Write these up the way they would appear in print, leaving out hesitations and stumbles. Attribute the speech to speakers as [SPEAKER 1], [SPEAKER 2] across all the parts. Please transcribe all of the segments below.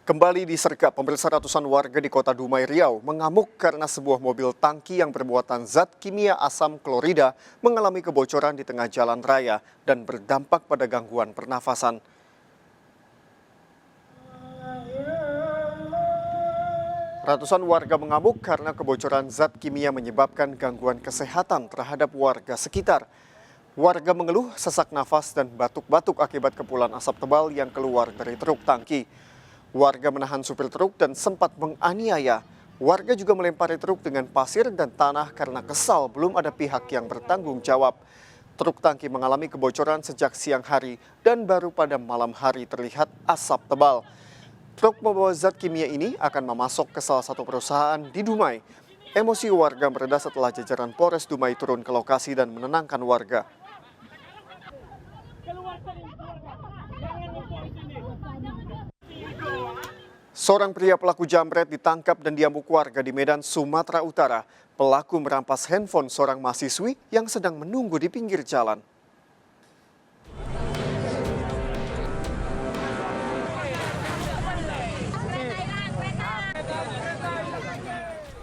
[SPEAKER 1] Kembali disergap, pemirsa, ratusan warga di kota Dumai, Riau mengamuk karena sebuah mobil tangki yang bermuatan zat kimia asam klorida mengalami kebocoran di tengah jalan raya dan berdampak pada gangguan pernafasan. Ratusan warga mengamuk karena kebocoran zat kimia menyebabkan gangguan kesehatan terhadap warga sekitar. Warga mengeluh sesak nafas dan batuk-batuk akibat kepulan asap tebal yang keluar dari truk tangki. Warga menahan supir truk dan sempat menganiaya. Warga juga melempari truk dengan pasir dan tanah karena kesal belum ada pihak yang bertanggung jawab. Truk tangki mengalami kebocoran sejak siang hari dan baru pada malam hari terlihat asap tebal. Truk membawa zat kimia ini akan memasok ke salah satu perusahaan di Dumai. Emosi warga mereda setelah jajaran Polres Dumai turun ke lokasi dan menenangkan warga. Seorang pria pelaku jambret ditangkap dan diamuk warga di Medan, Sumatera Utara. Pelaku merampas handphone seorang mahasiswi yang sedang menunggu di pinggir jalan.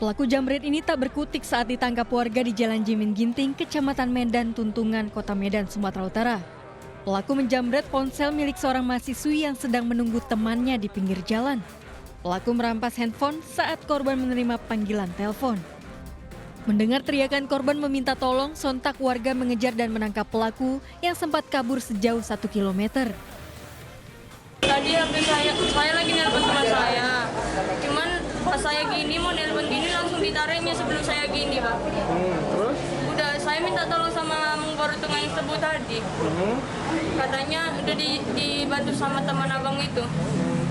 [SPEAKER 2] Pelaku jambret ini tak berkutik saat ditangkap warga di Jalan Jimin Ginting, Kecamatan Medan, Tuntungan, Kota Medan, Sumatera Utara. Pelaku menjambret ponsel milik seorang mahasiswi yang sedang menunggu temannya di pinggir jalan. Pelaku merampas handphone saat korban menerima panggilan telepon. Mendengar teriakan korban meminta tolong, sontak warga mengejar dan menangkap pelaku yang sempat kabur sejauh 1 kilometer.
[SPEAKER 3] Tadi HP saya lagi nelpon teman saya. Cuman pas saya gini mau nelpon gini langsung ditariknya sebelum saya gini, Pak.
[SPEAKER 4] Terus?
[SPEAKER 3] Udah saya minta tolong sama mengkoru tukang tebu tadi. Katanya udah dibantu sama teman abang itu.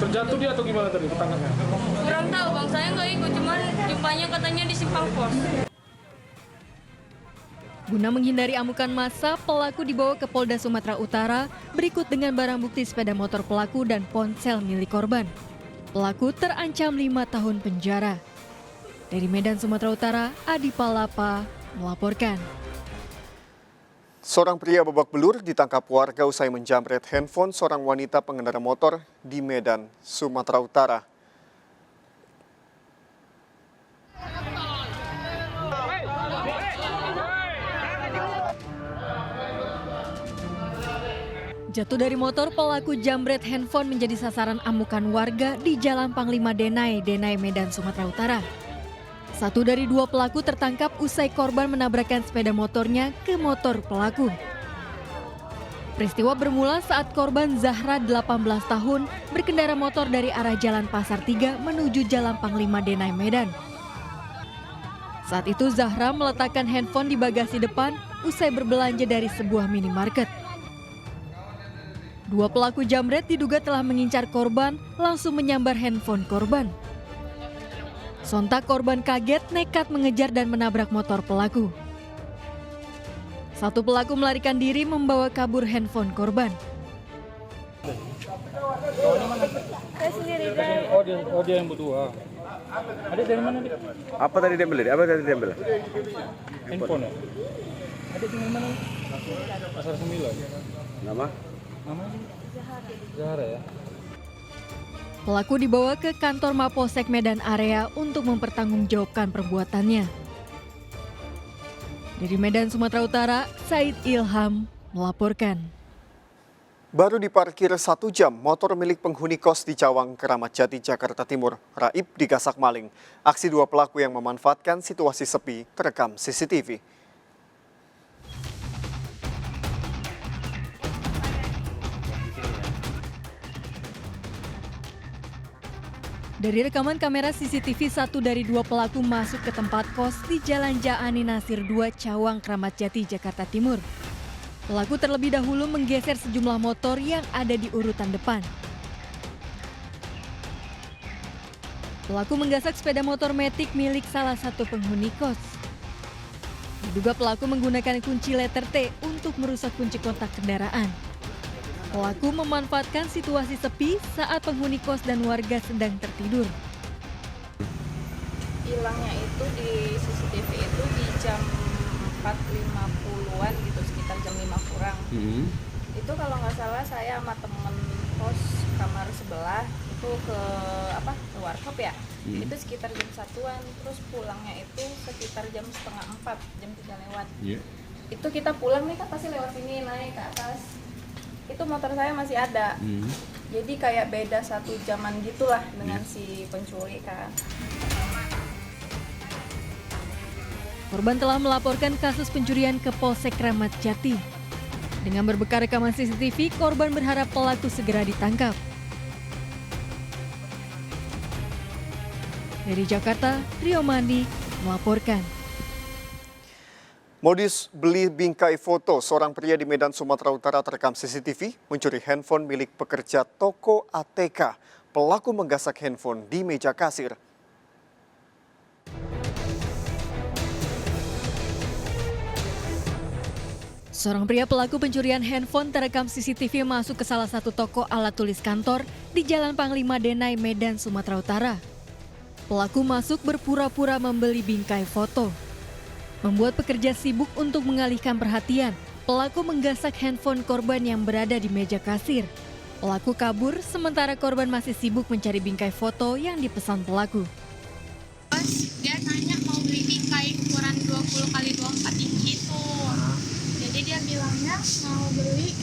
[SPEAKER 4] Terjatuh dia atau gimana tadi tangannya?
[SPEAKER 3] Kurang tahu Bang, saya nggak ikut, cuman jumpanya katanya di simpang pos.
[SPEAKER 2] Guna menghindari amukan massa, pelaku dibawa ke Polda Sumatera Utara berikut dengan barang bukti sepeda motor pelaku dan ponsel milik korban. Pelaku terancam 5 tahun penjara. Dari Medan, Sumatera Utara, Adi Palapa melaporkan.
[SPEAKER 1] Seorang pria babak belur ditangkap warga usai menjamret handphone seorang wanita pengendara motor di Medan, Sumatera Utara.
[SPEAKER 2] Jatuh dari motor, pelaku jambret handphone menjadi sasaran amukan warga di Jalan Panglima Denai, Medan, Sumatera Utara. 1 dari 2 pelaku tertangkap usai korban menabrakkan sepeda motornya ke motor pelaku. Peristiwa bermula saat korban Zahra 18 tahun berkendara motor dari arah Jalan Pasar 3 menuju Jalan Panglima Denai, Medan. Saat itu Zahra meletakkan handphone di bagasi depan usai berbelanja dari sebuah minimarket. 2 pelaku jambret diduga telah mengincar korban langsung menyambar handphone korban. Sontak korban kaget, nekat mengejar dan menabrak motor pelaku. 1 pelaku melarikan diri membawa kabur handphone korban.
[SPEAKER 3] Saya sendiri dari
[SPEAKER 4] Oh dia yang berdua. Adik dari mana, Dik?
[SPEAKER 5] Apa tadi dia ambil?
[SPEAKER 4] Handphone ya? Adik dari mana? Pasar 9.
[SPEAKER 5] Nama?
[SPEAKER 4] Namanya? Zahara ya?
[SPEAKER 2] Pelaku dibawa ke kantor Mapolsek Medan Area untuk mempertanggungjawabkan perbuatannya. Dari Medan, Sumatera Utara, Said Ilham melaporkan.
[SPEAKER 1] Baru diparkir 1 jam, motor milik penghuni kos di Cawang, Keramat Jati, Jakarta Timur, raib digasak maling. Aksi 2 pelaku yang memanfaatkan situasi sepi terekam CCTV.
[SPEAKER 2] Dari rekaman kamera CCTV, 1 dari 2 pelaku masuk ke tempat kos di Jalan Jaani Nasir 2, Cawang, Keramat Jati, Jakarta Timur. Pelaku terlebih dahulu menggeser sejumlah motor yang ada di urutan depan. Pelaku menggasak sepeda motor Matic milik salah satu penghuni kos. Diduga pelaku menggunakan kunci letter T untuk merusak kunci kontak kendaraan. Pelaku memanfaatkan situasi sepi saat penghuni kos dan warga sedang tertidur.
[SPEAKER 6] Hilangnya itu di CCTV itu di jam 4.50-an gitu, sekitar jam 5 kurang. Itu kalau nggak salah saya sama temen kos kamar sebelah itu ke warkop ya, itu sekitar jam 1-an, terus pulangnya itu sekitar jam setengah 4, jam 3 lewat. Itu kita pulang nih kan pasti lewat sini naik ke atas, itu motor saya masih ada. Jadi kayak beda 1 jaman gitulah dengan si pencuri kan.
[SPEAKER 2] Korban telah melaporkan kasus pencurian ke Polsek Kramat Jati. Dengan berbekal rekaman CCTV, korban berharap pelaku segera ditangkap. Dari Jakarta, Rio Mandi melaporkan.
[SPEAKER 1] Modus beli bingkai foto seorang pria di Medan, Sumatera Utara terekam CCTV mencuri handphone milik pekerja toko ATK. Pelaku menggasak handphone di meja kasir.
[SPEAKER 2] Seorang pria pelaku pencurian handphone terekam CCTV masuk ke salah satu toko alat tulis kantor di Jalan Panglima Denai, Medan, Sumatera Utara. Pelaku masuk berpura-pura membeli bingkai foto. Membuat pekerja sibuk untuk mengalihkan perhatian, pelaku menggasak handphone korban yang berada di meja kasir. Pelaku kabur sementara korban masih sibuk mencari bingkai foto yang dipesan pelaku.
[SPEAKER 5] Dia nanya mau beli bingkai ukuran 20x24 inci itu. Jadi dia bilangnya mau beli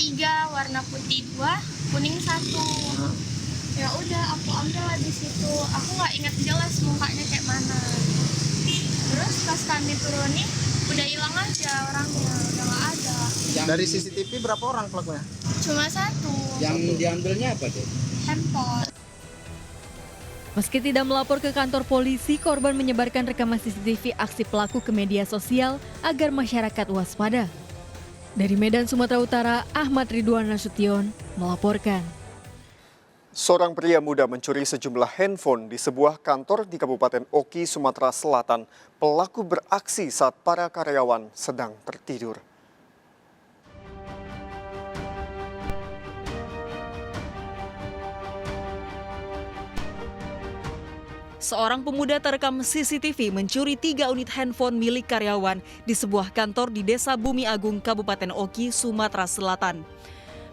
[SPEAKER 5] 3, warna putih 2, kuning 1. Ya udah aku ambil lah di situ. Aku nggak ingat jelas mukanya kayak mana. Terus pas kami turunin udah hilang aja orangnya, udah nggak ada.
[SPEAKER 7] Dari CCTV berapa orang pelakunya?
[SPEAKER 5] Cuma 1.
[SPEAKER 7] Yang diambilnya apa deh?
[SPEAKER 5] Handphone.
[SPEAKER 2] Meski tidak melapor ke kantor polisi, korban menyebarkan rekaman CCTV aksi pelaku ke media sosial agar masyarakat waspada. Dari Medan, Sumatera Utara, Ahmad Ridwan Nasution melaporkan.
[SPEAKER 1] Seorang pria muda mencuri sejumlah handphone di sebuah kantor di Kabupaten Oki, Sumatera Selatan. Pelaku beraksi saat para karyawan sedang tertidur.
[SPEAKER 8] Seorang pemuda terekam CCTV mencuri 3 unit handphone milik karyawan di sebuah kantor di Desa Bumi Agung, Kabupaten Oki, Sumatera Selatan.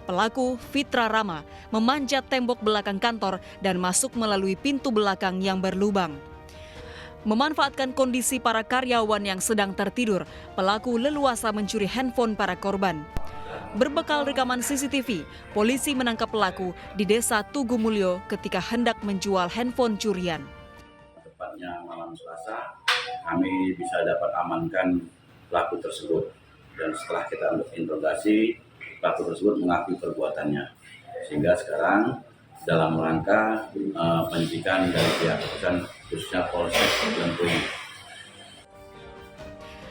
[SPEAKER 8] Pelaku, Fitra Rama, memanjat tembok belakang kantor dan masuk melalui pintu belakang yang berlubang. Memanfaatkan kondisi para karyawan yang sedang tertidur, pelaku leluasa mencuri handphone para korban. Berbekal rekaman CCTV, polisi menangkap pelaku di Desa Tugu Mulyo ketika hendak menjual handphone curian.
[SPEAKER 9] Tepatnya malam Selasa, kami bisa dapat amankan pelaku tersebut. Dan setelah kita interogasi, pelaku tersebut mengakui perbuatannya. Sehingga sekarang dalam rangka penyidikan dari pihak kepolisian khususnya Polsek Lentui.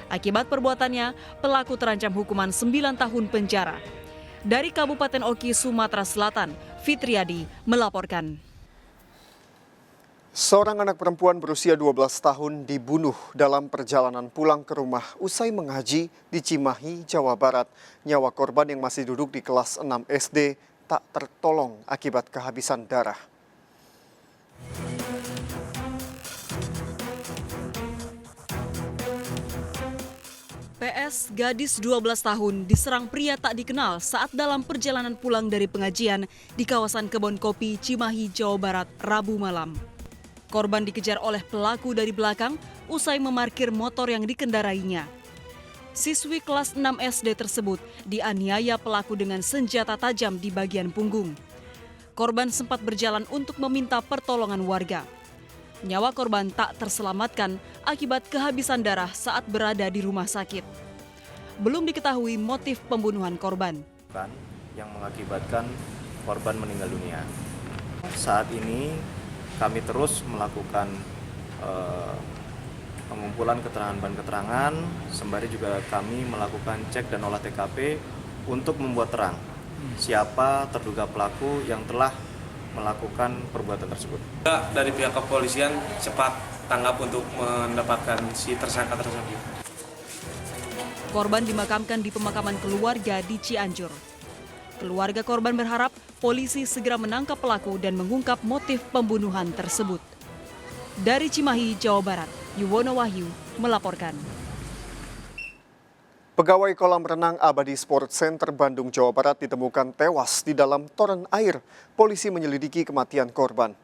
[SPEAKER 8] Akibat perbuatannya, pelaku terancam hukuman 9 tahun penjara. Dari Kabupaten Oki, Sumatera Selatan, Fitriadi melaporkan.
[SPEAKER 1] Seorang anak perempuan berusia 12 tahun dibunuh dalam perjalanan pulang ke rumah usai mengaji di Cimahi, Jawa Barat. Nyawa korban yang masih duduk di kelas 6 SD tak tertolong akibat kehabisan darah.
[SPEAKER 8] PS, gadis 12 tahun, diserang pria tak dikenal saat dalam perjalanan pulang dari pengajian di kawasan Kebon Kopi, Cimahi, Jawa Barat, Rabu malam. Korban dikejar oleh pelaku dari belakang usai memarkir motor yang dikendarainya. Siswi kelas 6 SD tersebut dianiaya pelaku dengan senjata tajam di bagian punggung. Korban sempat berjalan untuk meminta pertolongan warga. Nyawa korban tak terselamatkan akibat kehabisan darah saat berada di rumah sakit. Belum diketahui motif pembunuhan korban.
[SPEAKER 10] Yang mengakibatkan korban meninggal dunia. Saat ini kami terus melakukan pengumpulan keterangan dan keterangan, sembari juga kami melakukan cek dan olah TKP untuk membuat terang siapa terduga pelaku yang telah melakukan perbuatan tersebut.
[SPEAKER 11] Dari pihak kepolisian cepat tanggap untuk mendapatkan si tersangka tersebut.
[SPEAKER 8] Korban dimakamkan di pemakaman keluarga di Cianjur. Keluarga korban berharap polisi segera menangkap pelaku dan mengungkap motif pembunuhan tersebut. Dari Cimahi, Jawa Barat, Yuwono Wahyu melaporkan.
[SPEAKER 1] Pegawai kolam renang Abadi Sport Center Bandung, Jawa Barat ditemukan tewas di dalam toren air. Polisi menyelidiki kematian korban.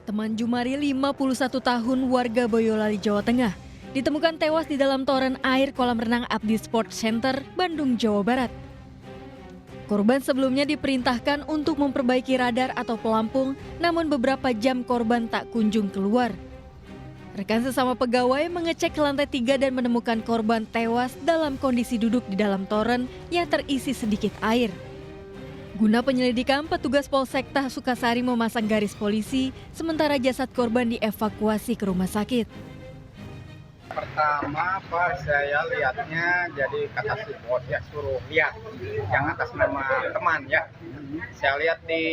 [SPEAKER 2] Teman Jumari, 51 tahun, warga Boyolali, Jawa Tengah, ditemukan tewas di dalam toren air kolam renang Abdi Sport Center, Bandung, Jawa Barat. Korban sebelumnya diperintahkan untuk memperbaiki radar atau pelampung, namun beberapa jam korban tak kunjung keluar. Rekan sesama pegawai mengecek ke lantai 3 dan menemukan korban tewas dalam kondisi duduk di dalam toren yang terisi sedikit air. Guna penyelidikan, petugas Polsekta Sukasari memasang garis polisi, sementara jasad korban dievakuasi ke rumah sakit.
[SPEAKER 7] Pertama pas saya lihatnya jadi kata si bos ya suruh lihat yang atas nama teman ya. Saya lihat di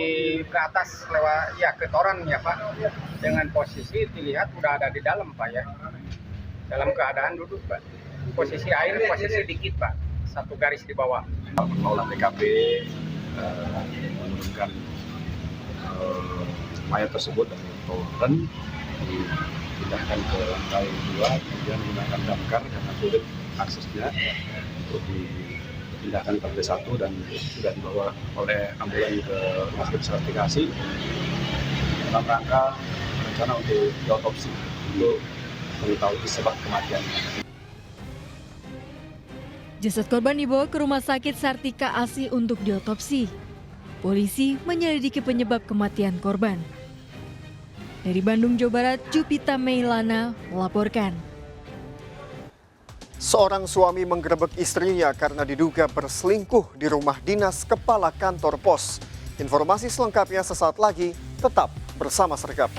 [SPEAKER 7] ke atas lewat ya ke toren ya Pak. Dengan posisi dilihat udah ada di dalam Pak ya. Dalam keadaan duduk Pak. Posisi air posisi dikit Pak. Satu garis di bawah.
[SPEAKER 12] Olah TKP menurunkan mayat tersebut dari toren, dipindahkan ke lantai 2, kemudian menggunakan damkar karena sulit aksesnya untuk dipindahkan ke lantai 1 dan sudah dibawa oleh ambulan ke rumah sakit sertifikasi dalam rangka rencana untuk diotopsi untuk mengetahui sebab kematiannya.
[SPEAKER 2] Jasad korban dibawa ke Rumah Sakit Sartika ASI untuk diotopsi. Polisi menyelidiki penyebab kematian korban. Dari Bandung, Jawa Barat, Jupita Meilana melaporkan.
[SPEAKER 1] Seorang suami menggerebek istrinya karena diduga berselingkuh di rumah dinas kepala kantor pos. Informasi selengkapnya sesaat lagi, tetap bersama Sergap.